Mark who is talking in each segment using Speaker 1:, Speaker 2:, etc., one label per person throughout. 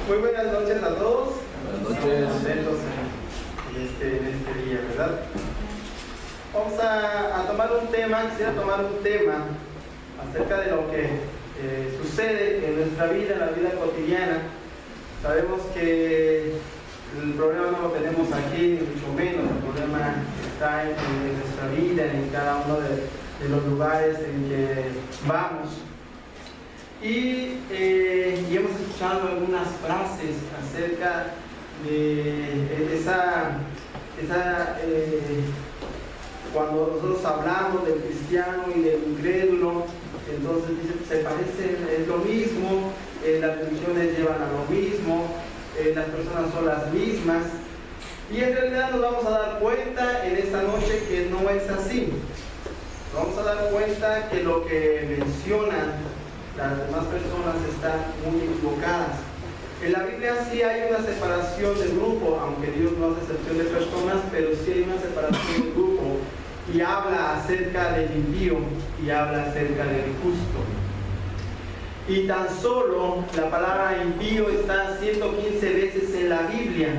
Speaker 1: Muy buenas noches a todos.
Speaker 2: Buenas noches.
Speaker 1: Contentos en este día, ¿verdad? Vamos a tomar un tema, quisiera tomar un tema acerca de lo que sucede en nuestra vida, en la vida cotidiana. Sabemos que el problema no lo tenemos aquí, ni mucho menos. El problema está en nuestra vida, en cada uno de los lugares en que vamos. Y hemos escuchado algunas frases acerca de cuando nosotros hablamos del cristiano y del incrédulo, entonces dice, se parecen, es lo mismo, las religiones llevan a lo mismo, las personas son las mismas, y en realidad nos vamos a dar cuenta en esta noche que no es así. Nos vamos a dar cuenta que lo que mencionan las demás personas están muy equivocadas. En la Biblia sí hay una separación de grupo, aunque Dios no hace excepción de personas, pero sí hay una separación de grupo, y habla acerca del impío y habla acerca del justo. Y tan solo la palabra impío está 115 veces en la Biblia.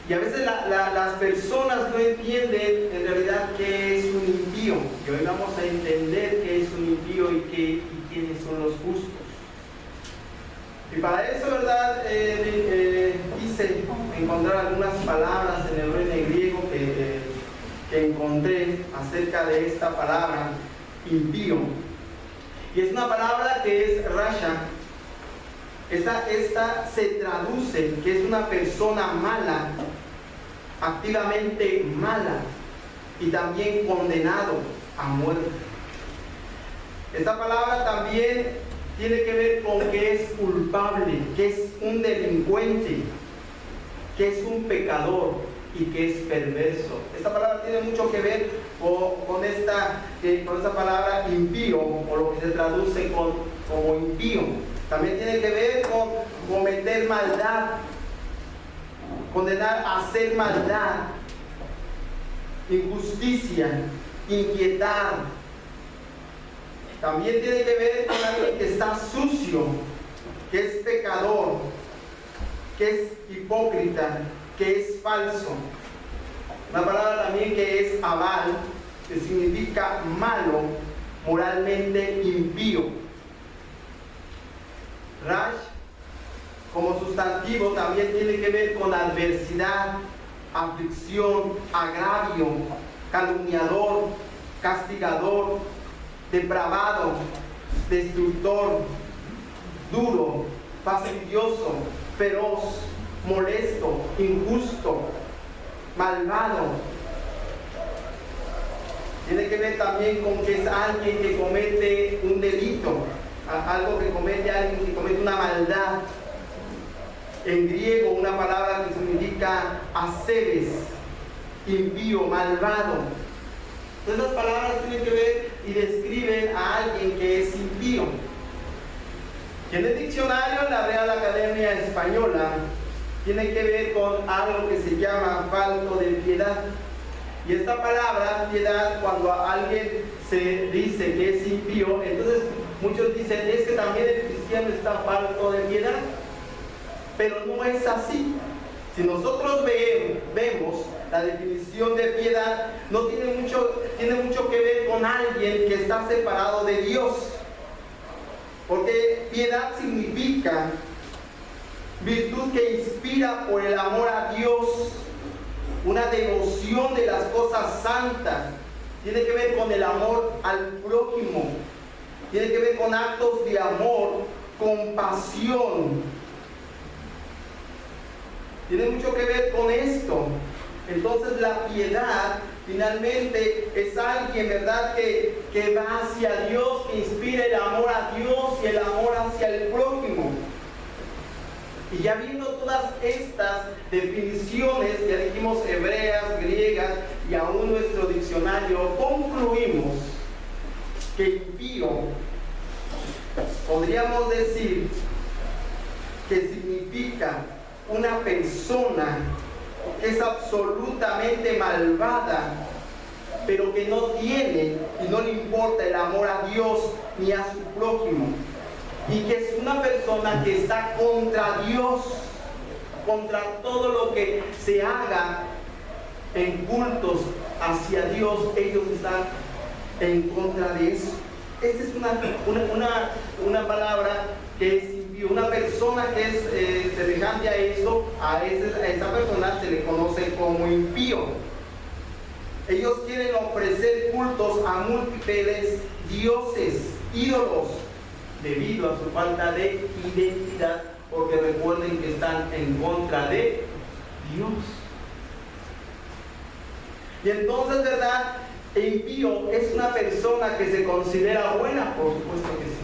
Speaker 1: Y a veces las personas no entienden en realidad qué es un impío. Y hoy vamos a entender qué es un impío y quiénes son los justos. Y para eso, ¿verdad? Quise encontrar algunas palabras en hebreo y en griego que encontré acerca de esta palabra, impío. Y es una palabra que es rasha. Esta se traduce que es una persona mala, activamente mala, y también condenado a muerte. Esta palabra también tiene que ver con que es culpable, que es un delincuente, que es un pecador y que es perverso. Esta palabra tiene mucho que ver con esta palabra impío, o lo que se traduce como impío. También tiene que ver con cometer maldad, condenar a hacer maldad, injusticia, inquietar. También tiene que ver con alguien que está sucio, que es pecador, que es hipócrita, que es falso. Una palabra también que es abal, que significa malo, moralmente impío. Rash, como sustantivo, también tiene que ver con adversidad, aflicción, agravio, calumniador, castigador, depravado, destructor, duro, fastidioso, feroz, molesto, injusto, malvado. Tiene que ver también con que es alguien que comete un delito, algo que comete alguien que comete una maldad. En griego, una palabra que significa aceres, impío, malvado. Esas palabras tienen que ver y describen a alguien que es impío. En el diccionario de la Real Academia Española tiene que ver con algo que se llama falto de piedad. Y esta palabra, piedad, cuando a alguien se dice que es impío, entonces muchos dicen, es que también el cristiano está falto de piedad. Pero no es así. Si nosotros vemos la definición de piedad, no tiene mucho que ver con alguien que está separado de Dios. Porque piedad significa virtud que inspira por el amor a Dios, una devoción de las cosas santas. Tiene que ver con el amor al prójimo. Tiene que ver con actos de amor, compasión. Tiene mucho que ver con esto. Entonces la piedad finalmente es alguien, ¿verdad?, que va hacia Dios, que inspira el amor a Dios y el amor hacia el prójimo. Y ya viendo todas estas definiciones, ya dijimos hebreas, griegas y aún nuestro diccionario, concluimos que impío, podríamos decir que significa una persona que es absolutamente malvada, pero que no tiene y no le importa el amor a Dios ni a su prójimo. y que es una persona que está contra Dios, contra todo lo que se haga en cultos hacia Dios. Ellos están en contra de eso. Esta es una palabra que es impío. Una persona que es semejante a eso, a esa persona se le conoce como impío. Ellos quieren ofrecer cultos a múltiples dioses, ídolos, debido a su falta de identidad, porque recuerden que están en contra de Dios. Y entonces, ¿verdad? Impío es una persona que se considera buena, por supuesto que sí.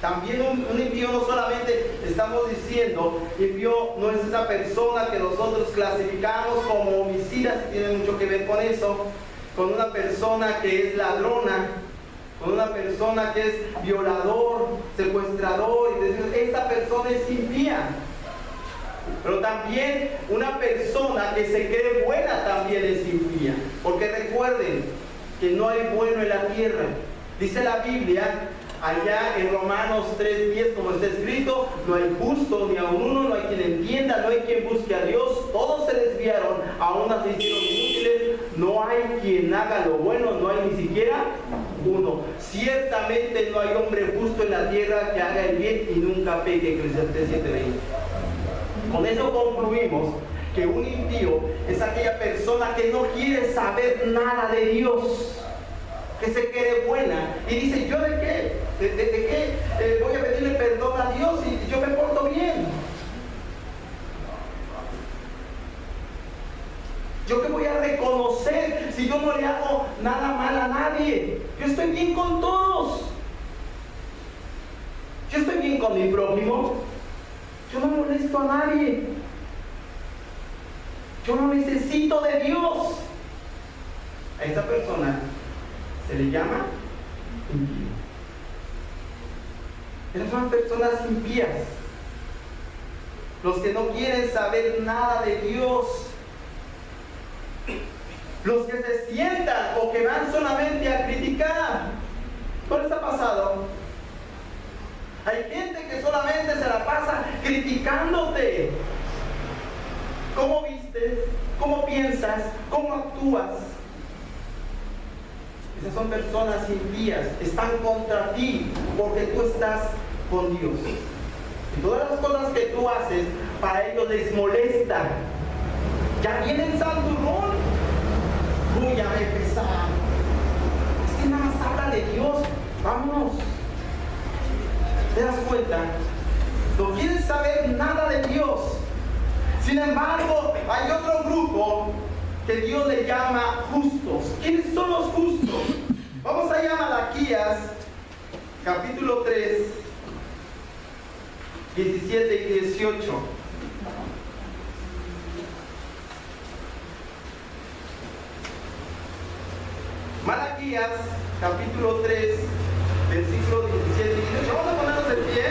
Speaker 1: También un impío no solamente estamos diciendo, impío no es esa persona que nosotros clasificamos como homicida, si tiene mucho que ver con eso, con una persona que es ladrona, con una persona que es violador, secuestrador, y decir, esta persona es impía. Pero también una persona que se cree buena también es impía, porque recuerden que no hay bueno en la tierra. Dice la Biblia allá en Romanos 3:10, como está escrito, no hay justo ni aun uno, no hay quien entienda, no hay quien busque a Dios, todos se desviaron, aún se hicieron inútiles, no hay quien haga lo bueno, no hay ni siquiera uno. Ciertamente no hay hombre justo en la tierra que haga el bien y nunca peque. Eclesiastés 7:20. Con eso concluimos que un impío es aquella persona que no quiere saber nada de Dios, que se cree buena y dice, ¿yo de qué? ¿De qué voy a pedirle perdón a Dios y yo me porto bien? ¿Yo qué voy a reconocer si yo no le hago nada mal a nadie? Yo estoy bien con todos. Yo estoy bien con mi prójimo. Yo no molesto a nadie. Yo no necesito de Dios. A esa persona se le llama impío. Esas son personas impías. Los que no quieren saber nada de Dios. Los que se sientan o que van solamente a criticar. ¿Cuál está pasado? Hay gente que solamente se la pasa criticándote. ¿Cómo vistes? ¿Cómo piensas? ¿Cómo actúas? Esas son personas impías. Están contra ti porque tú estás con Dios. Y todas las cosas que tú haces para ellos les molesta. Ya viene el santurrón. Uy, ya me empezaba. Es que nada más habla de Dios. Vámonos. ¿Te das cuenta? No quieren saber nada de Dios. Sin embargo, hay otro grupo que Dios le llama justos. ¿Quiénes son los justos? Vamos allá a Malaquías, capítulo 3, 17 y 18. Malaquías, capítulo 3, versículo 17 y 18. Vamos a ponernos de pie.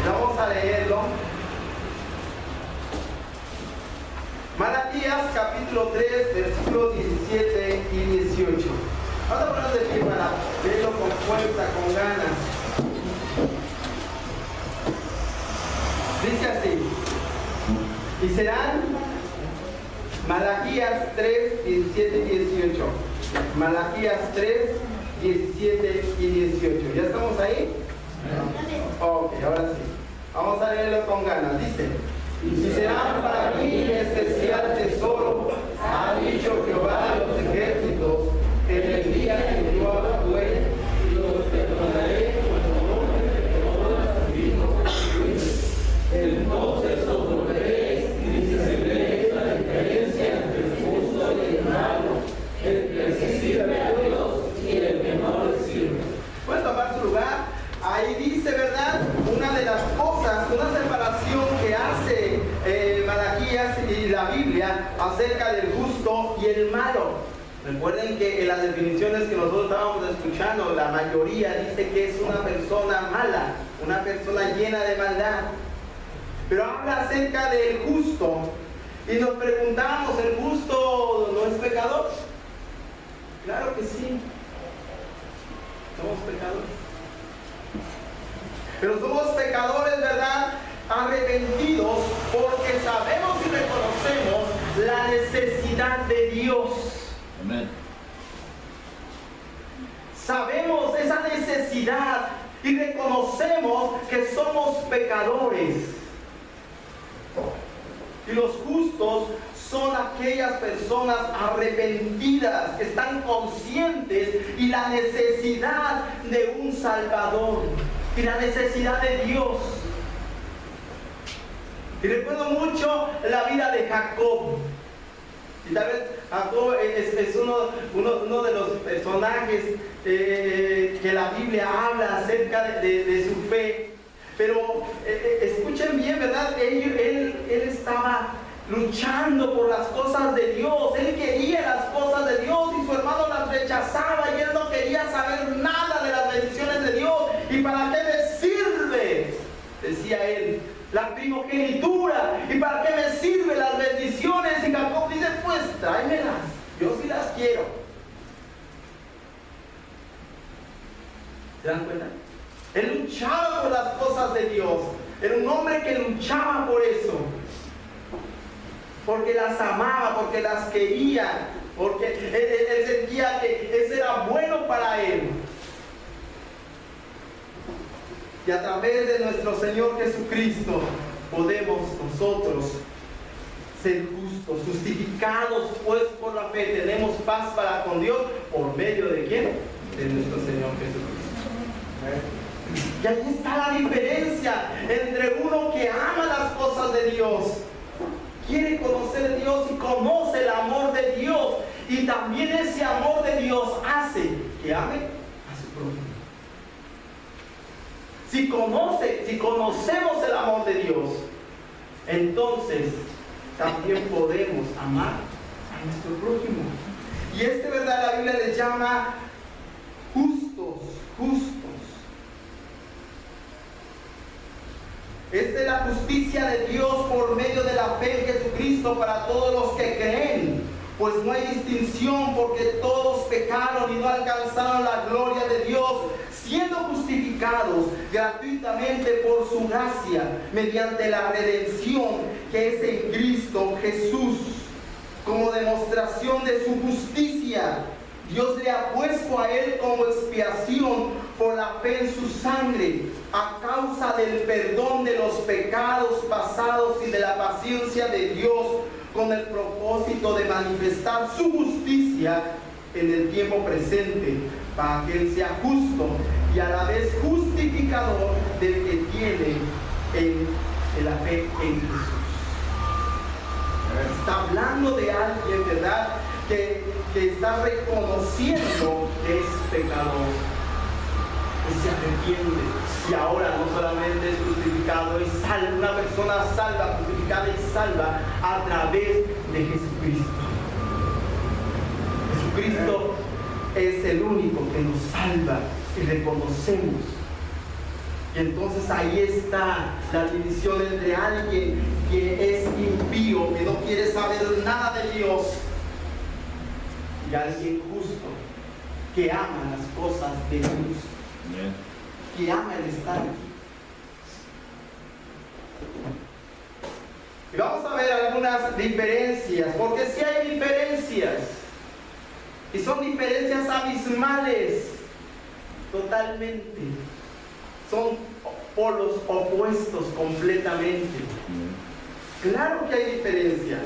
Speaker 1: Vamos a leerlo. Malaquías, capítulo 3, versículos 17 y 18. Vamos a ponernos de pie para leerlo con fuerza, con ganas. Dice así. Y serán Malaquías 3, 17 y 18. Malaquías 3, 17 y 18. ¿Ya estamos ahí? Ok, ahora sí. Vamos a leerlo con ganas. Dice: y si serán para mí especial tesoro, ha dicho Jehová de los ejércitos, en el día que yo actúe, y los perdonaré cuando honren todas las vidas. Entonces os volveréis y discerniréis la diferencia entre el justo y el malo, entre el que sirve a Dios y el que no le sirve. ¿Puedes tomar su lugar? Ahí dice, ¿verdad? Una de las cosas, una separación que hace Malaquías y la Biblia acerca del justo y el malo. Recuerden que en las definiciones que nosotros estábamos escuchando, la mayoría dice que es una persona mala, una persona llena de maldad. Pero habla acerca del justo. Y nos preguntamos, ¿el justo no es pecador? Claro que sí. Somos pecadores. Pero somos pecadores, ¿verdad? Arrepentidos, porque sabemos y reconocemos la necesidad de Dios.
Speaker 2: Amén.
Speaker 1: Sabemos esa necesidad y reconocemos que somos pecadores. Y los justos son aquellas personas arrepentidas que están conscientes y la necesidad de un Salvador y la necesidad de Dios. Y recuerdo mucho la vida de Jacob. Y tal vez Jacob es uno de los personajes que la Biblia habla acerca de su fe. Pero escuchen bien, ¿verdad? Él estaba luchando por las cosas de Dios. Él quería las cosas de Dios y su hermano las rechazaba y él no quería saber nada de las bendiciones de Dios. ¿Y para qué me sirve? Decía él, la primogenitura. ¿Y para qué me sirven las bendiciones? Y Jacob dice, pues tráemelas, yo sí las quiero. ¿Se dan cuenta? Él luchaba por las cosas de Dios. Era un hombre que luchaba por eso. Porque las amaba, porque las quería, porque él sentía que eso era bueno para él. Y a través de nuestro Señor Jesucristo podemos nosotros ser justos, justificados pues por la fe. Tenemos paz para con Dios por medio de ¿quién? De nuestro Señor Jesucristo. Y ahí está la diferencia entre uno que ama las cosas de Dios, quiere conocer a Dios y conoce el amor de Dios, y también ese amor de Dios hace que ame a su prójimo. Si conocemos el amor de Dios, entonces también podemos amar a nuestro prójimo. Y verdad, la Biblia les llama justos. Esta es la justicia de Dios por medio de la fe en Jesucristo para todos los que creen. Pues no hay distinción, porque todos pecaron y no alcanzaron la gloria de Dios, siendo justificados gratuitamente por su gracia, mediante la redención que es en Cristo Jesús, como demostración de su justicia. Dios le ha puesto a él como expiación por la fe en su sangre, a causa del perdón de los pecados pasados y de la paciencia de Dios, con el propósito de manifestar su justicia en el tiempo presente, para que él sea justo y a la vez justificador del que tiene la fe en Jesús. Está hablando de alguien, ¿verdad?, que está reconociendo que es pecador, que se arrepiente, y ahora no solamente es justificado, es salvo, una persona salva, justificada y salva a través de Jesucristo. Jesucristo es el único que nos salva y reconocemos. Y entonces ahí está la división entre alguien que es impío, que no quiere saber nada de Dios, y alguien justo, que ama las cosas de Dios, que ama el estar aquí. Y vamos a ver algunas diferencias, porque sí hay diferencias, y son diferencias abismales, totalmente. Son polos opuestos completamente. Claro que hay diferencias,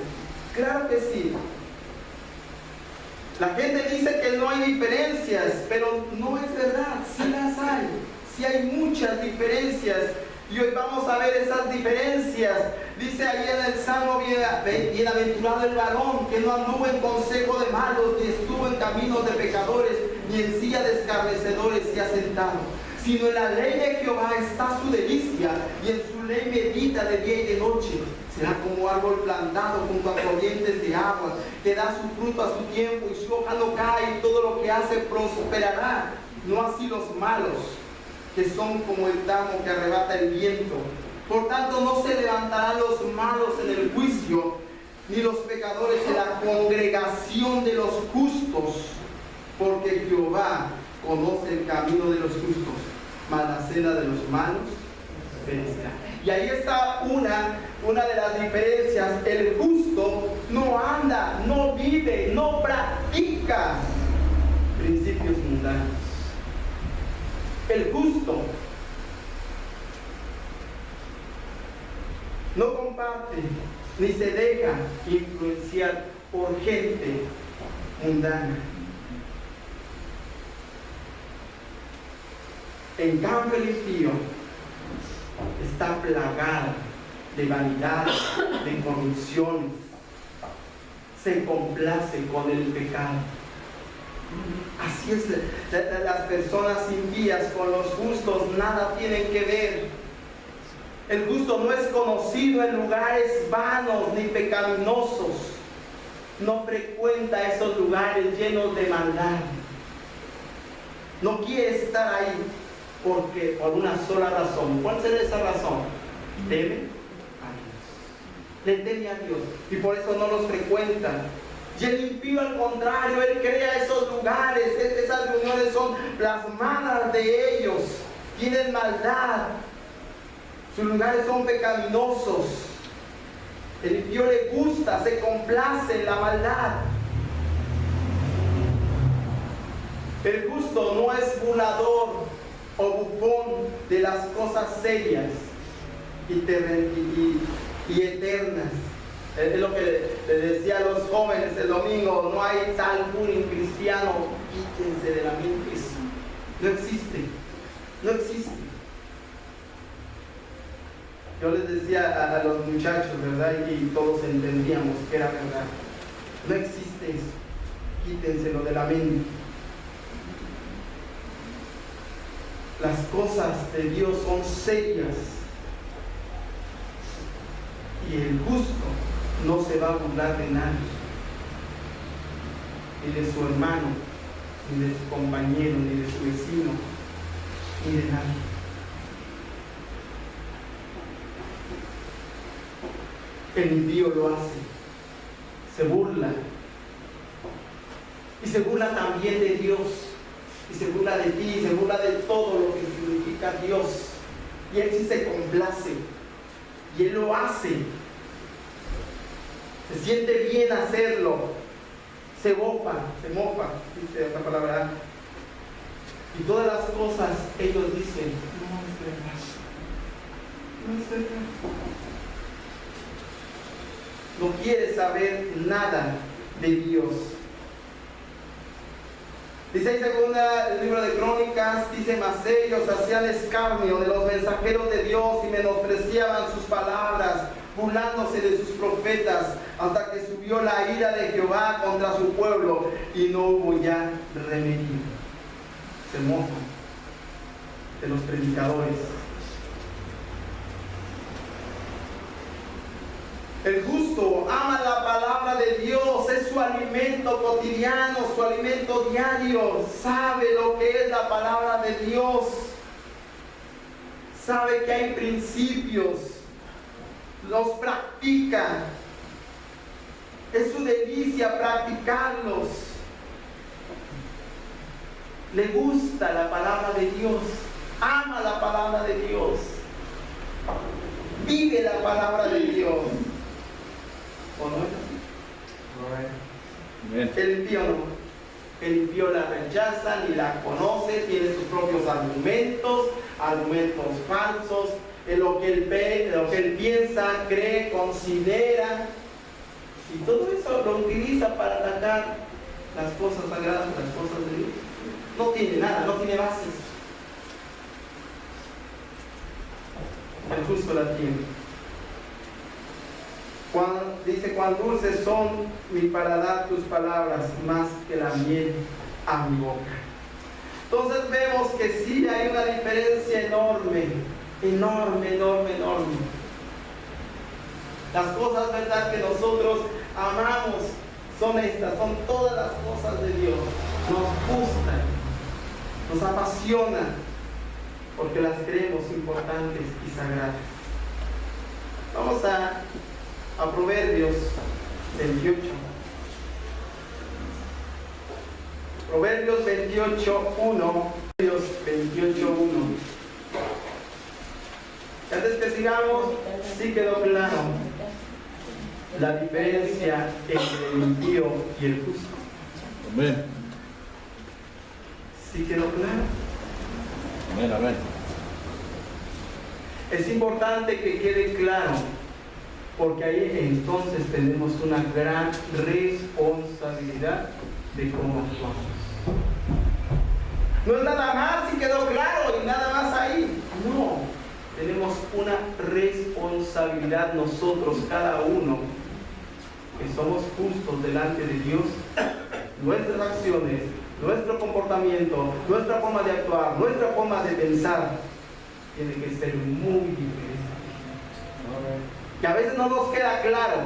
Speaker 1: claro que sí. La gente dice que no hay diferencias, pero no es verdad, sí las hay. Sí hay muchas diferencias. Y hoy vamos a ver esas diferencias. Dice ahí en el Salmo, bienaventurado el varón que no anduvo en consejo de malos, ni estuvo en caminos de pecadores, ni en silla de escarnecedores se ha sentado, sino en la ley de Jehová está su delicia, y en su ley medita de día y de noche. Será como árbol plantado junto a corrientes de agua, que da su fruto a su tiempo, y su hoja no cae, y todo lo que hace prosperará. No así los malos, que son como el tamo que arrebata el viento. Por tanto, no se levantarán los malos en el juicio, ni los pecadores en la congregación de los justos, porque Jehová conoce el camino de los justos, mas la cena de los malos felicidad. Y ahí está una de las diferencias. El justo no anda, no vive, no practica principios mundanos. El justo no comparte ni se deja influenciar por gente mundana. En cambio, el impío está plagado de vanidad, de corrupción, se complace con el pecado. Así es, las personas impías con los justos nada tienen que ver. El justo no es conocido en lugares vanos ni pecaminosos. No frecuenta esos lugares llenos de maldad. No quiere estar ahí por una sola razón. ¿Cuál será esa razón? Teme a Dios. Le teme a Dios y por eso no los frecuenta. Y el impío, al contrario, él crea esos lugares, esas reuniones son plasmadas de ellos, tienen maldad, sus lugares son pecaminosos. El impío le gusta, se complace en la maldad. El justo no es burlador o bufón de las cosas serias y eternas. Es lo que le decía a los jóvenes el domingo: no hay tal bullying cristiano, quítense de la mente eso. No existe, no existe. Yo les decía a los muchachos, ¿verdad? Y todos entendíamos que era verdad. No existe eso, quítenselo de la mente. Las cosas de Dios son serias y el justo no se va a burlar de nadie, ni de su hermano, ni de su compañero, ni de su vecino, ni de nadie. El impío lo hace, se burla, y se burla también de Dios, y se burla de ti, y se burla de todo lo que significa Dios, y él sí se complace, y él lo hace. Se siente bien hacerlo, se mofa, dice esta palabra. Y todas las cosas ellos dicen: no es verdad, no es verdad. No quiere saber nada de Dios. Dice en el libro de Crónicas, dice: mas ellos hacían escarnio de los mensajeros de Dios y menospreciaban sus palabras, burlándose de sus profetas, hasta que subió la ira de Jehová contra su pueblo y no hubo ya remedio. Se mofan de los predicadores. El justo ama la palabra de Dios, es su alimento cotidiano, su alimento diario. Sabe lo que es la palabra de Dios, sabe que hay principios, los practica. Es su delicia practicarlos. Le gusta la palabra de Dios, ama la palabra de Dios, vive la palabra de Dios. ¿O no es así? El impío no. El impío la rechaza, ni la conoce, tiene sus propios argumentos falsos, en lo que él ve, lo que él piensa, cree, considera, y todo eso lo utiliza para atacar las cosas sagradas, las cosas de Dios. No tiene nada, no tiene bases. El justo la tiene. Dice: cuán dulces son mi paladar tus palabras, más que la miel a mi boca. Entonces vemos que sí hay una diferencia enorme. Las cosas, ¿verdad?, que nosotros amamos son estas, son todas las cosas de Dios. Nos gustan, nos apasionan, porque las creemos importantes y sagradas. Vamos a Proverbios 28. Proverbios 28:1. Proverbios 28:1. Antes que sigamos, sí quedó claro la diferencia entre el impío y el justo.
Speaker 2: Amén.
Speaker 1: Sí quedó claro.
Speaker 2: Amén, amén.
Speaker 1: Es importante que quede claro, porque ahí entonces tenemos una gran responsabilidad de cómo actuamos. No es nada más si quedó claro y nada más ahí. No, tenemos una responsabilidad nosotros, cada uno, que somos justos delante de Dios. Nuestras acciones, nuestro comportamiento, nuestra forma de actuar, nuestra forma de pensar tiene que ser muy diferente. Que a veces no nos queda claro.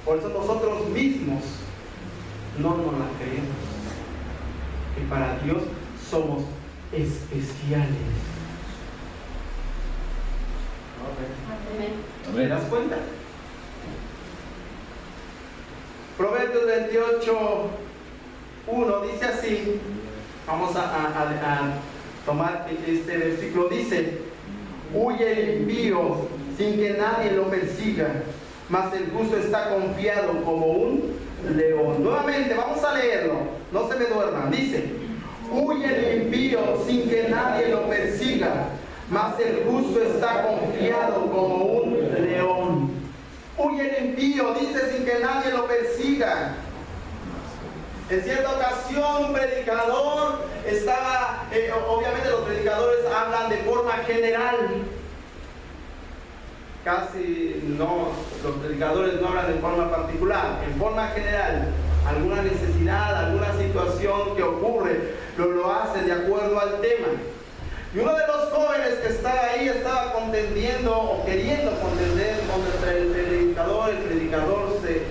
Speaker 1: Por eso nosotros mismos no nos la creemos. Que para Dios somos especiales. ¿Te das cuenta? Proverbios 28:1 dice así. Vamos a tomar este versículo. Dice: huye el impío sin que nadie lo persiga, mas el justo está confiado como un león. Nuevamente, vamos a leerlo, no se me duerman. Dice: huye el impío sin que nadie lo persiga, mas el justo está confiado como un león. Huye el impío, dice, sin que nadie lo persiga. En cierta ocasión un predicador estaba, obviamente los predicadores hablan de forma general. Casi no, los predicadores no hablan de forma particular, en forma general. Alguna necesidad, alguna situación que ocurre, lo hacen de acuerdo al tema. Y uno de los jóvenes que estaba ahí estaba contendiendo o queriendo contender contra el predicador. El predicador se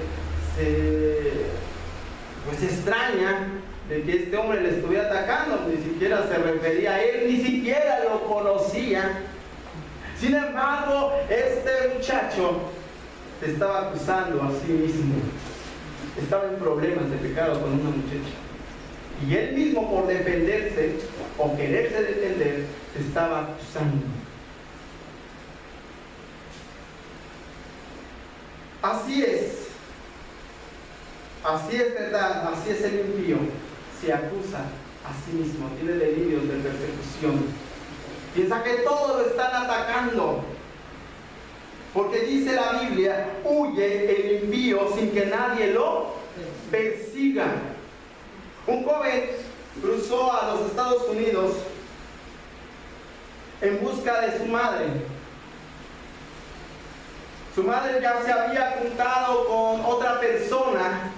Speaker 1: extraña de que este hombre le estuviera atacando, ni siquiera se refería a él, ni siquiera lo conocía. Sin embargo, este muchacho se estaba acusando a sí mismo. Estaba en problemas de pecado con una muchacha. Y él mismo, por defenderse o quererse defender, se estaba acusando. Así es. Así es, verdad, así es el impío. Se acusa a sí mismo, tiene delirios de persecución. Piensa que todos lo están atacando. Porque dice la Biblia: huye el impío sin que nadie lo persiga. Un joven cruzó a los Estados Unidos en busca de su madre. Su madre ya se había juntado con otra persona.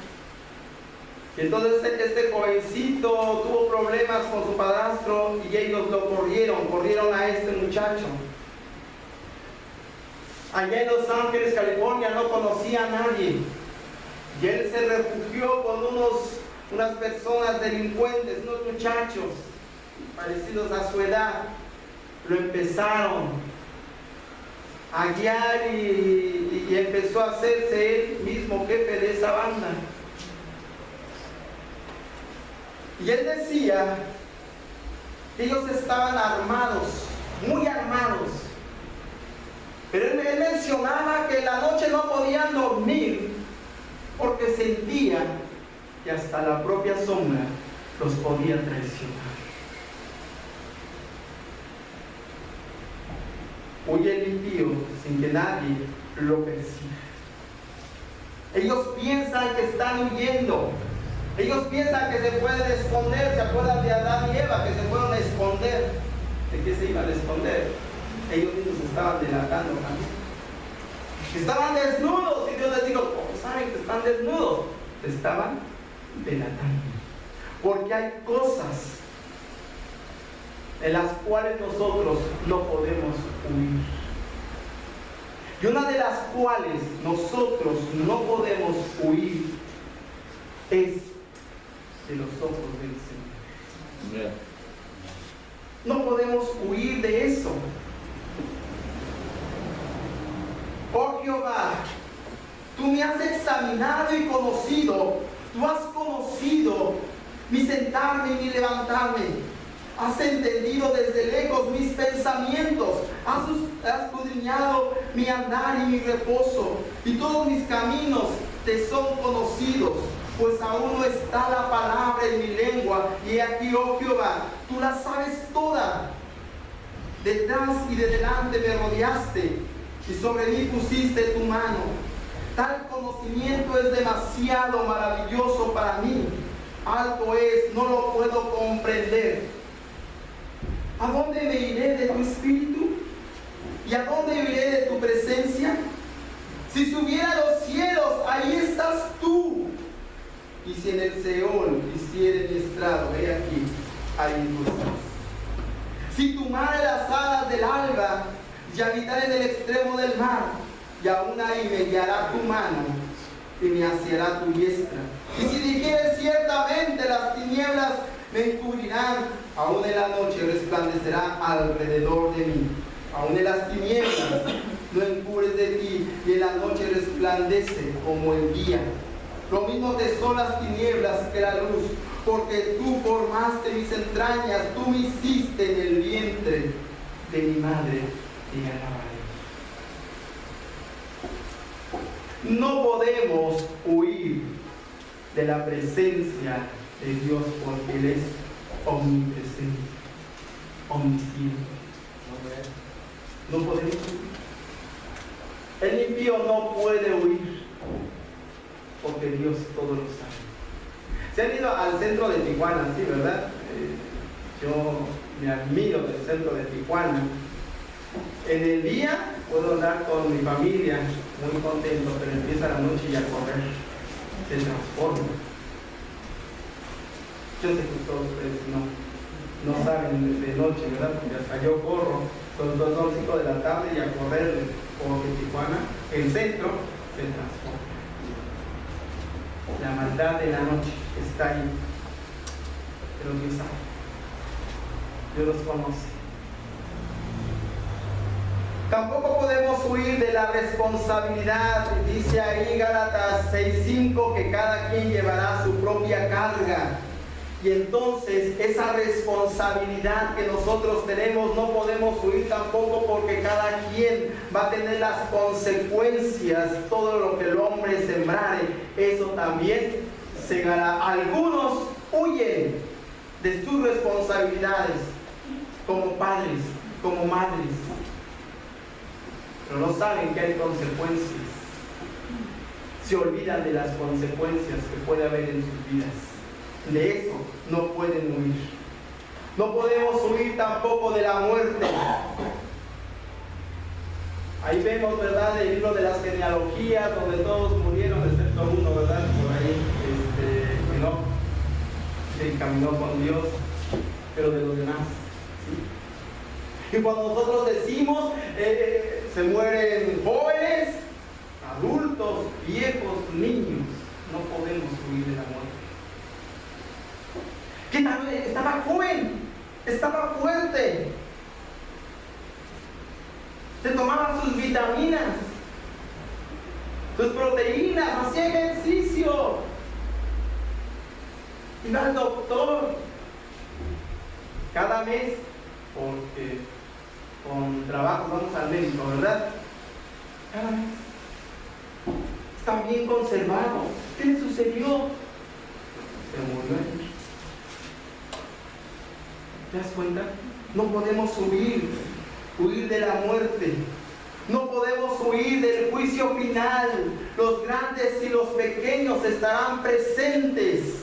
Speaker 1: Y entonces este jovencito tuvo problemas con su padrastro y ellos lo corrieron a este muchacho. Allá en Los Ángeles, California, no conocía a nadie. Y él se refugió con unas personas delincuentes, unos muchachos parecidos a su edad. Lo empezaron a guiar y empezó a hacerse él mismo jefe de esa banda. Y él decía que ellos estaban armados, muy armados. Pero él mencionaba que en la noche no podían dormir porque sentía que hasta la propia sombra los podía traicionar. Huye el impío sin que nadie lo persiga. Ellos piensan que están huyendo. Ellos piensan que se pueden esconder. ¿Se acuerdan de Adán y Eva que se fueron a esconder? ¿De qué se iban a esconder? Ellos mismos estaban delatando también. Estaban desnudos y Dios les dijo: ¿cómo saben que están desnudos? Estaban delatando. Porque hay cosas en las cuales nosotros no podemos huir. Y una de las cuales nosotros no podemos huir es de los ojos del Señor. No podemos huir de eso. Oh Jehová, tú me has examinado y conocido. Tú has conocido mi sentarme y mi levantarme. Has entendido desde lejos mis pensamientos. Has escudriñado mi andar y mi reposo. Y todos mis caminos te son conocidos. Pues aún no está la palabra en mi lengua. Y aquí, oh Jehová, tú la sabes toda. Detrás y de delante me rodeaste. Y sobre mí pusiste tu mano. Tal conocimiento es demasiado maravilloso para mí. Alto es, no lo puedo comprender. ¿A dónde me iré de tu espíritu? ¿Y a dónde iré de tu presencia? Si subiera a los cielos, ahí estás tú. Y si en el Seol hiciere mi estrado, he aquí, ahí tú estás. Si tomare las alas del alba y habitar en el extremo del mar, y aún ahí me guiará tu mano y me asiará tu diestra. Y si dijere ciertamente las tinieblas me encubrirán, aún en la noche resplandecerá alrededor de mí. Aún en las tinieblas no encubres de ti, y en la noche resplandece como el día. Lo mismo te son las tinieblas que la luz, porque tú formaste mis entrañas, tú me hiciste en el vientre de mi madre, te alabaré. No podemos huir de la presencia de Dios porque Él es omnipresente, omnisciente. No podemos huir. El impío no puede huir porque Dios todo lo sabe. Se han ido al centro de Tijuana, sí, ¿verdad? Yo me admiro del centro de Tijuana. En el día puedo andar con mi familia muy contento, pero empieza la noche y a correr se transforma. Yo sé que todos ustedes no saben de noche, ¿verdad? Porque hasta yo corro, son 5 de la tarde y a correr por Tijuana, el centro se transforma. La maldad de la noche está ahí, pero Dios sabe, Dios los conoce. Tampoco podemos huir de la responsabilidad, dice ahí Gálatas 6:5, que cada quien llevará su propia carga. Y entonces esa responsabilidad que nosotros tenemos no podemos huir tampoco, porque cada quien va a tener las consecuencias. Todo lo que el hombre sembrare, eso también segará. Algunos huyen de sus responsabilidades como padres, como madres, pero no saben que hay consecuencias. Se olvidan de las consecuencias que puede haber en sus vidas. De eso no pueden huir. No podemos huir tampoco de la muerte. Ahí vemos, ¿verdad?, el libro de las genealogías, donde todos murieron excepto uno, ¿verdad? Por ahí, que no se encaminó con Dios, pero de los demás, ¿sí? Y cuando nosotros decimos se mueren jóvenes, adultos, viejos, niños, no podemos huir de la muerte. ¿Qué tal? Estaba joven, estaba fuerte, se tomaba sus vitaminas, sus proteínas, hacía ejercicio, iba al doctor cada mes, porque con trabajo vamos al médico, ¿verdad? Cada mes. Está bien conservado. ¿Qué le sucedió? Se murió. ¿Te das cuenta? No podemos huir de la muerte. No podemos huir del juicio final. Los grandes y los pequeños estarán presentes.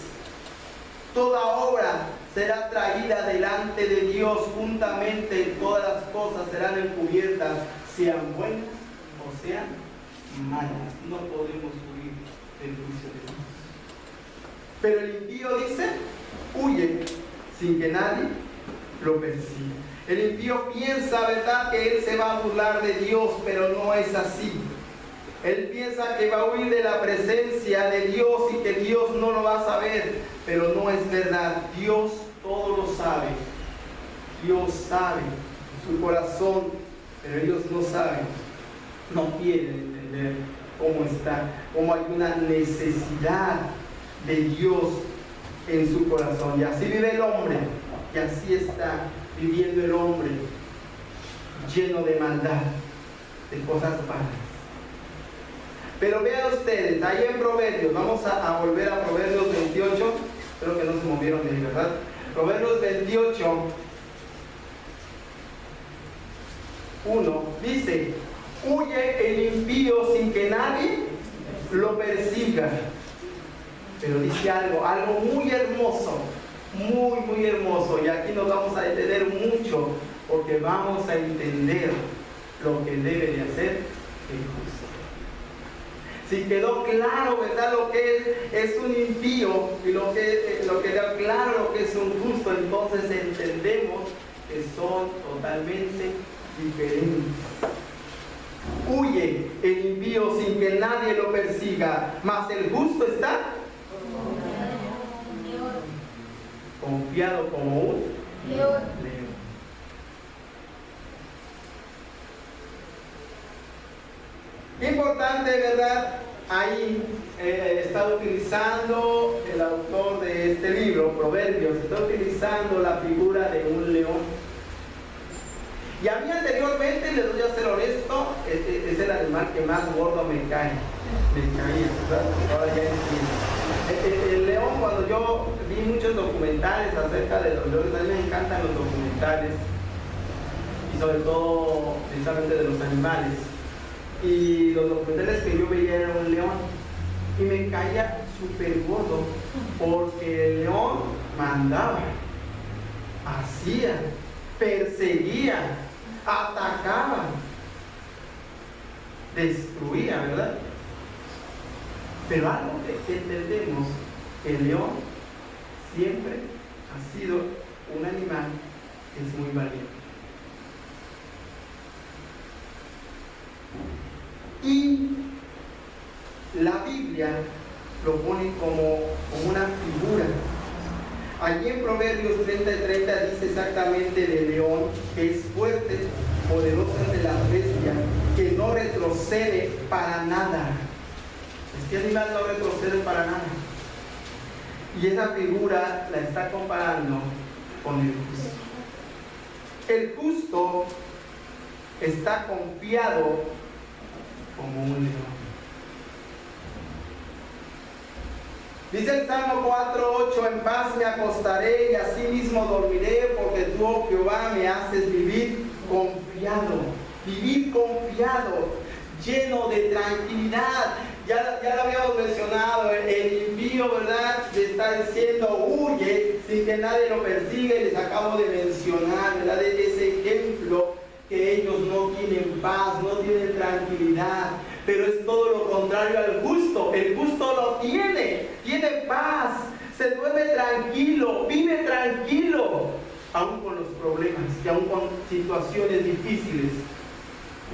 Speaker 1: Toda obra será traída delante de Dios juntamente. Todas las cosas serán encubiertas, sean buenas o sean malas. No podemos huir del juicio de Dios. Pero el impío dice, huye sin que nadie lo persiga. El impío piensa, ¿verdad?, que él se va a burlar de Dios, pero no es así. Él piensa que va a huir de la presencia de Dios y que Dios no lo va a saber, pero no es verdad. Dios todo lo sabe. Dios sabe su corazón, pero ellos no saben, no quieren entender cómo está, cómo hay una necesidad de Dios en su corazón. Y así vive el hombre, Y así está viviendo el hombre, lleno de maldad, de cosas malas. Pero vean ustedes, ahí en Proverbios, vamos a volver a Proverbios 28, creo que no se movieron de ahí, ¿verdad? Proverbios 28, 1, dice: huye el impío sin que nadie lo persiga. Pero dice algo muy hermoso, muy hermoso, y aquí nos vamos a detener mucho, porque vamos a entender lo que debe de hacer el justo. Si quedó claro, ¿verdad?, lo que es un impío y lo que queda claro lo que es un justo, entonces entendemos que son totalmente diferentes. Huye el impío sin que nadie lo persiga, mas el justo está confiado como un león. Importante, ¿verdad? Ahí está utilizando el autor de este libro, Proverbios, está utilizando la figura de un león. Y a mí anteriormente, les voy a ser honesto, es el animal que más gordo me caía, ¿verdad? Ahora ya entiendo. El león, cuando yo vi muchos documentales acerca de los leones, a mí me encantan los documentales, y sobre todo precisamente de los animales. Y los documentales que yo veía era un león, y me caía súper gordo, porque el león mandaba, hacía, perseguía, atacaba, destruía, ¿verdad? Pero algo que entendemos, el león siempre ha sido un animal que es muy valiente. Y la Biblia lo pone como una figura. Allí en Proverbios 30:30 dice exactamente de león, que es fuerte, poderoso ante la bestia, que no retrocede para nada. Este animal no retrocede para nada. Y esa figura la está comparando con el justo. El justo está confiado como un león. Dice el Salmo 4:8: en paz me acostaré y asimismo dormiré, porque tú, oh Jehová, me haces vivir confiado, lleno de tranquilidad. Ya lo habíamos mencionado, el impío, ¿verdad?, le está diciendo huye sin que nadie lo persiga, y les acabo de mencionar, ¿verdad?, ese ejemplo, que ellos no tienen paz, no tienen tranquilidad. Pero es todo lo contrario al justo. El justo lo tiene paz, se duerme tranquilo, vive tranquilo, aún con los problemas y aún con situaciones difíciles,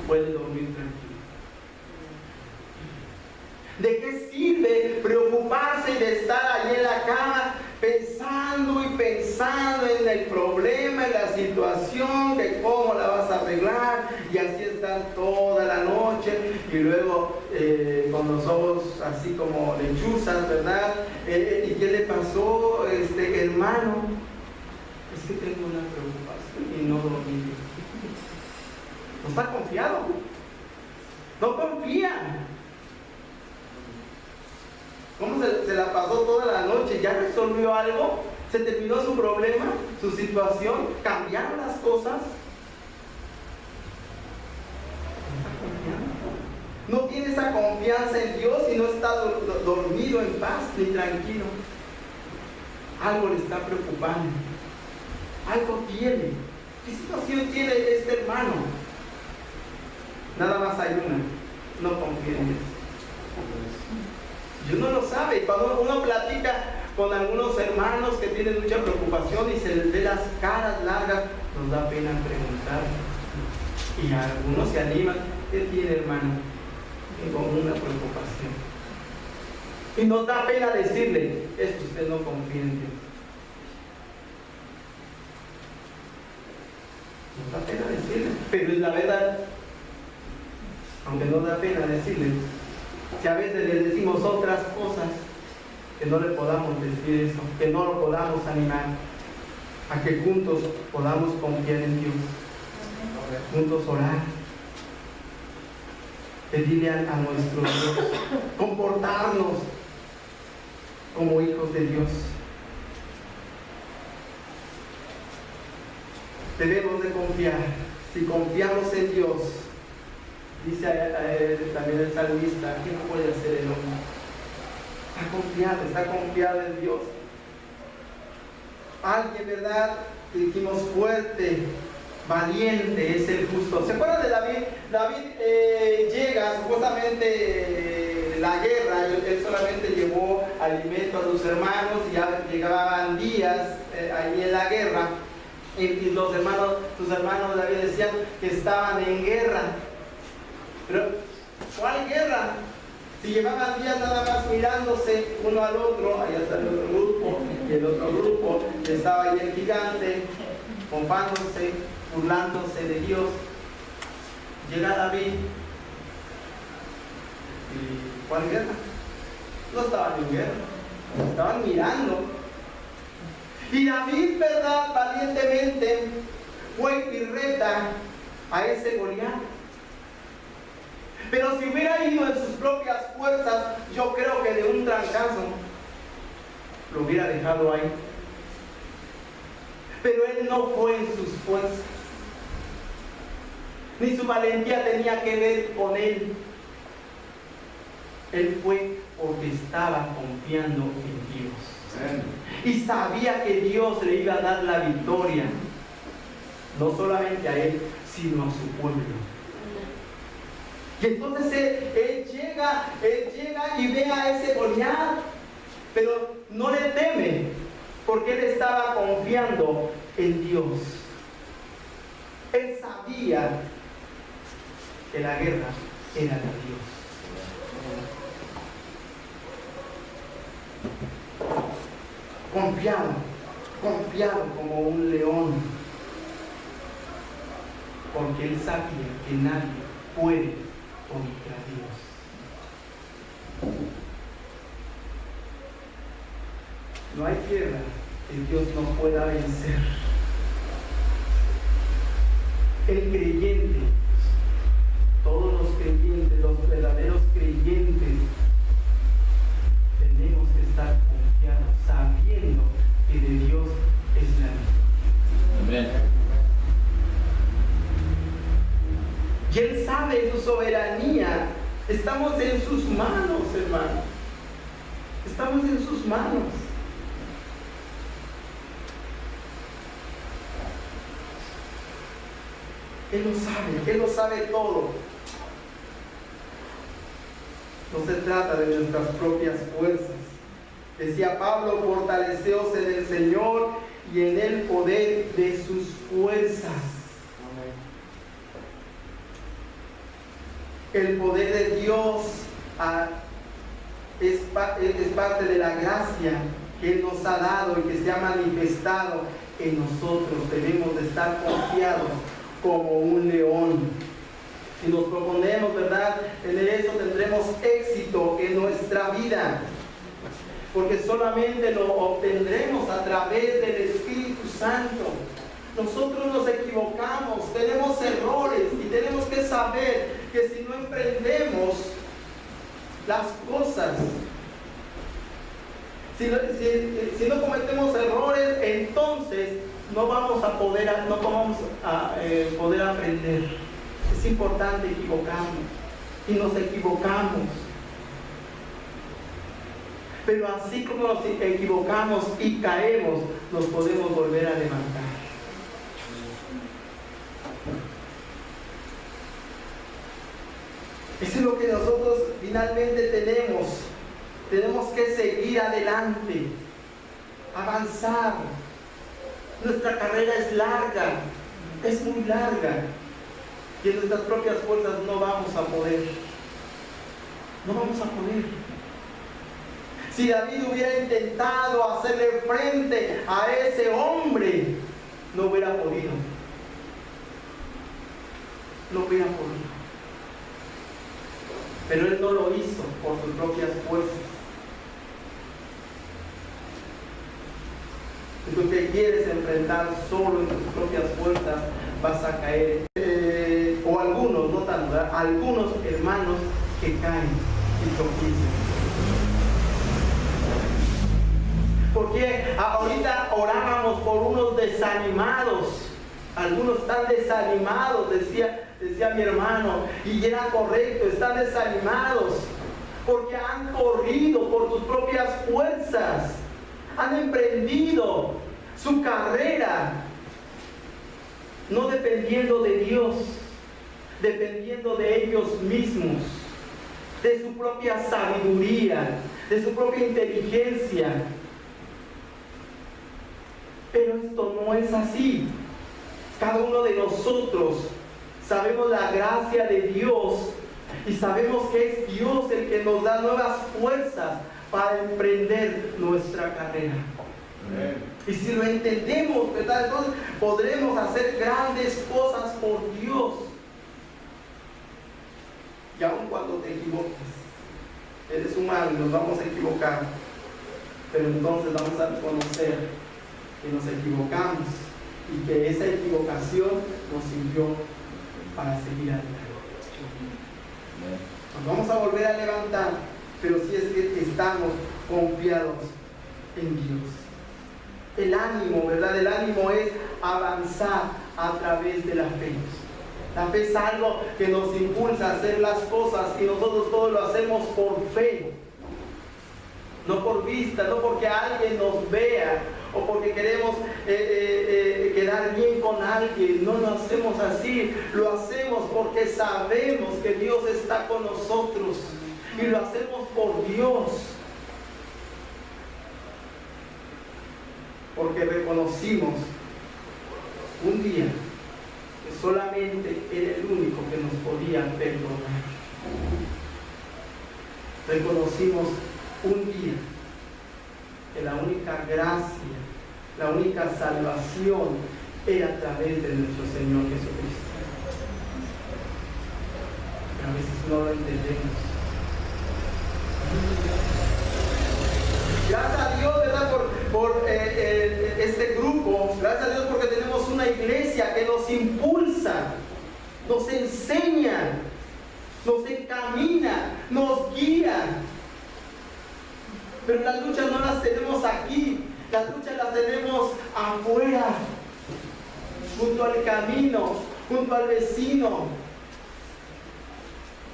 Speaker 1: puede dormir tranquilo. ¿De qué sirve preocuparse y de estar allí en la cama pensando en el problema, en la situación, de cómo la vas a arreglar, y así estar toda la noche, y luego con los ojos así como lechuzas, ¿verdad? ¿Y qué le pasó, hermano? Es que tengo una preocupación y no dormí. No está confiado, no confía. ¿Cómo se la pasó toda la noche? ¿Ya resolvió algo? ¿Se terminó su problema, su situación? ¿Cambiaron las cosas? No tiene esa confianza en Dios y no está dormido en paz ni tranquilo. Algo le está preocupando. Algo tiene. ¿Qué situación tiene este hermano? Nada más hay una: no confía en Dios. Y uno lo sabe. Cuando uno platica con algunos hermanos que tienen mucha preocupación y se les ve las caras largas, nos da pena preguntar. Y algunos se animan: ¿qué tiene, hermano? Tengo una preocupación. Y nos da pena decirle: es que usted no confía en Dios. Nos da pena decirle, pero es la verdad. Aunque nos da pena decirle, si a veces le decimos otras cosas, que no le podamos decir eso, que no lo podamos animar. a que juntos podamos confiar en Dios, juntos orar, pedirle a nuestro Dios, comportarnos como hijos de Dios. Debemos de confiar. Si confiamos en Dios, dice también el salmista, ¿qué no puede hacer el hombre? Está confiado en Dios. Alguien, ¿verdad? Que dijimos fuerte, valiente es el justo. ¿Se acuerdan de David? David llega supuestamente de la guerra, él solamente llevó alimento a sus hermanos, y ya llegaban días ahí en la guerra, y sus hermanos de David decían que estaban en guerra. Pero, ¿cuál guerra? Si llevaban días nada más mirándose uno al otro, allá está el otro grupo, y el otro grupo, estaba ahí el gigante, compándose, burlándose de Dios. Llega David, y ¿cuál guerra? No estaban en guerra, estaban mirando. Y David, ¿verdad?, valientemente fue y reta a ese Goliat. Pero si hubiera ido en sus propias fuerzas, yo creo que de un trancazo lo hubiera dejado ahí. Pero él no fue en sus fuerzas, ni su valentía tenía que ver con él. Él fue porque estaba confiando en Dios. Y sabía que Dios le iba a dar la victoria, no solamente a él, sino a su pueblo. Y entonces él llega y ve a ese Goliat, pero no le teme, porque él estaba confiando en Dios. Él sabía que la guerra era de Dios. Confiado como un león, porque él sabía que nadie puede contra Dios. No hay guerra que Dios no pueda vencer. El creyente, todos los creyentes, los verdaderos creyentes, tenemos que estar confiados, sabiendo que de Dios es la vida.
Speaker 2: Amén.
Speaker 1: Y Él sabe su soberanía. Estamos en sus manos, hermano. Estamos en sus manos. Él lo sabe todo. No se trata de nuestras propias fuerzas. Decía Pablo, fortaleceos en el Señor y en el poder de sus fuerzas. El poder de Dios es parte de la gracia que Él nos ha dado y que se ha manifestado en nosotros. Debemos de estar confiados como un león. Si nos proponemos, ¿verdad?, en eso tendremos éxito en nuestra vida, porque solamente lo obtendremos a través del Espíritu Santo. Nosotros nos equivocamos, tenemos errores y tenemos que saber que si no emprendemos las cosas, si no cometemos errores, entonces no vamos a poder aprender. Es importante equivocarnos, y nos equivocamos. Pero así como nos equivocamos y caemos, nos podemos volver a levantar. Eso es lo que nosotros finalmente tenemos. Tenemos que seguir adelante, avanzar. Nuestra carrera es larga, es muy larga. Y en nuestras propias fuerzas no vamos a poder. No vamos a poder. Si David hubiera intentado hacerle frente a ese hombre, no hubiera podido. No hubiera podido. Pero él no lo hizo por sus propias fuerzas. Si tú te quieres enfrentar solo en tus propias fuerzas, vas a caer. O algunos, no tanto, ¿verdad? Algunos hermanos que caen y tropiezan. Porque ahorita orábamos por unos desanimados. Algunos están desanimados, decía mi hermano, y era correcto, están desanimados porque han corrido por sus propias fuerzas, han emprendido su carrera, no dependiendo de Dios, dependiendo de ellos mismos, de su propia sabiduría, de su propia inteligencia. Pero esto no es así. Cada uno de nosotros sabemos la gracia de Dios y sabemos que es Dios el que nos da nuevas fuerzas para emprender nuestra carrera. Y si lo entendemos, ¿verdad?, entonces podremos hacer grandes cosas por Dios. Y aun cuando te equivoques, eres humano y nos vamos a equivocar, pero entonces vamos a reconocer que nos equivocamos y que esa equivocación nos sirvió para seguir adelante. Nos vamos a volver a levantar, pero si es que estamos confiados en Dios. El ánimo, ¿verdad? El ánimo es avanzar a través de la fe. La fe es algo que nos impulsa a hacer las cosas y nosotros todo lo hacemos por fe. No por vista, no porque alguien nos vea o porque queremos quedar bien con alguien. No lo hacemos así, lo hacemos porque sabemos que Dios está con nosotros y lo hacemos por Dios. Porque reconocimos un día que solamente era el único que nos podía perdonar. Reconocimos un día que la única gracia, la única salvación era a través de nuestro Señor Jesucristo. Pero a veces no lo entendemos. Gracias a Dios, ¿verdad?, por este grupo. Gracias a Dios porque tenemos una iglesia que nos impulsa, nos enseña, nos encamina, nos guía. Pero las luchas no las tenemos aquí, las luchas las tenemos afuera, junto al camino, junto al vecino,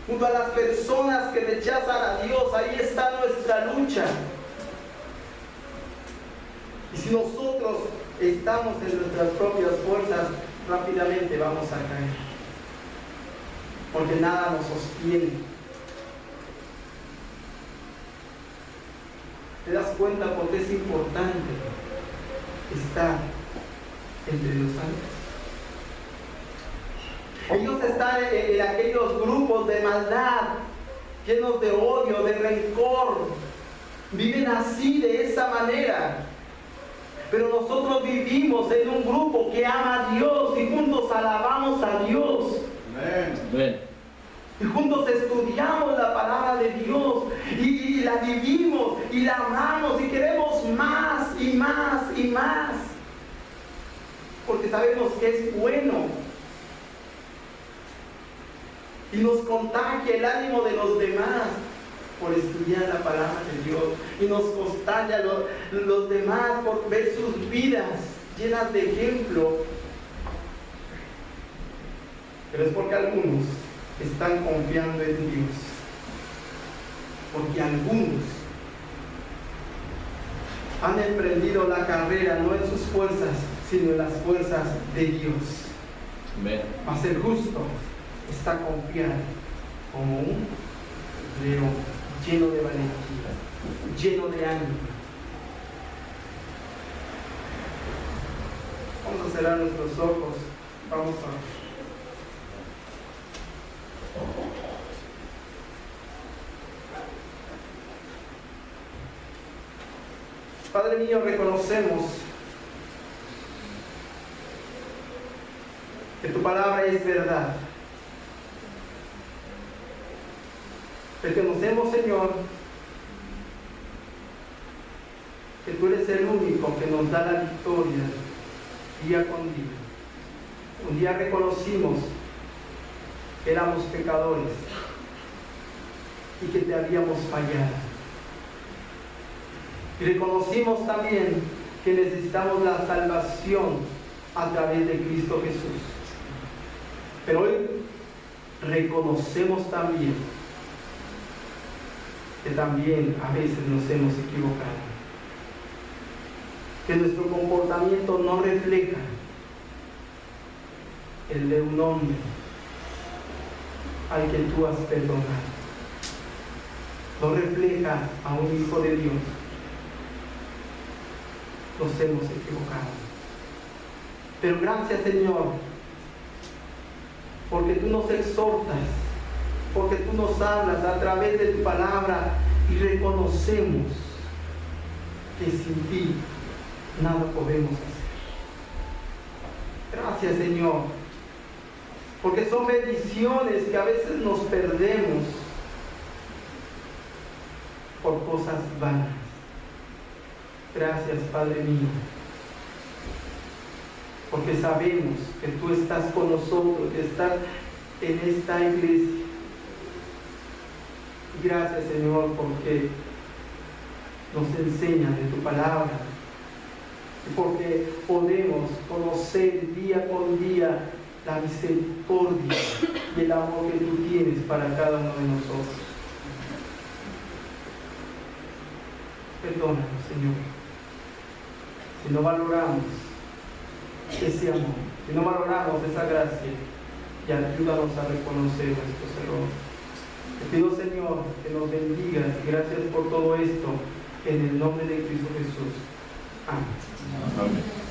Speaker 1: junto a las personas que rechazan a Dios. Ahí está nuestra lucha. Y si nosotros estamos en nuestras propias fuerzas, rápidamente vamos a caer, porque nada nos sostiene. ¿Te das cuenta por qué es importante estar entre los santos? Ellos están en aquellos grupos de maldad, llenos de odio, de rencor. Viven así, de esa manera. Pero nosotros vivimos en un grupo que ama a Dios y juntos alabamos a Dios.
Speaker 2: Amén.
Speaker 1: Y juntos estudiamos la palabra de Dios y la vivimos y la amamos y queremos más y más y más. Porque sabemos que es bueno. Y nos contagia el ánimo de los demás por estudiar la palabra de Dios. Y nos contagia los demás por ver sus vidas llenas de ejemplo. Pero es porque algunos están confiando en Dios. Porque algunos han emprendido la carrera no en sus fuerzas, sino en las fuerzas de Dios.
Speaker 2: Amén.
Speaker 1: Mas el justo está confiado como un león, lleno de valentía, lleno de ánimo. Vamos a cerrar nuestros ojos. Vamos a Padre mío, reconocemos que tu palabra es verdad. Reconocemos, Señor, que tú eres el único que nos da la victoria día con día. Un día reconocimos que éramos pecadores y que te habíamos fallado. Y reconocimos también que necesitamos la salvación a través de Cristo Jesús. Pero hoy reconocemos también que también a veces nos hemos equivocado, que nuestro comportamiento no refleja el de un hombre al que tú has perdonado, no refleja a un hijo de Dios. Nos hemos equivocado, pero gracias, Señor, porque tú nos exhortas, porque tú nos hablas a través de tu palabra y reconocemos que sin ti nada podemos hacer. Gracias, Señor, porque son bendiciones que a veces nos perdemos por cosas vanas. Gracias, Padre mío, porque sabemos que tú estás con nosotros, que estás en esta iglesia. Y gracias, Señor, porque nos enseñas de tu palabra y porque podemos conocer día con día la misericordia y el amor que tú tienes para cada uno de nosotros. Perdónanos, Señor, si no valoramos ese amor, si no valoramos esa gracia, y ayúdanos a reconocer nuestros errores. Te pido, Señor, que nos bendigas y gracias por todo esto, en el nombre de Cristo Jesús. Amén.
Speaker 2: Amén.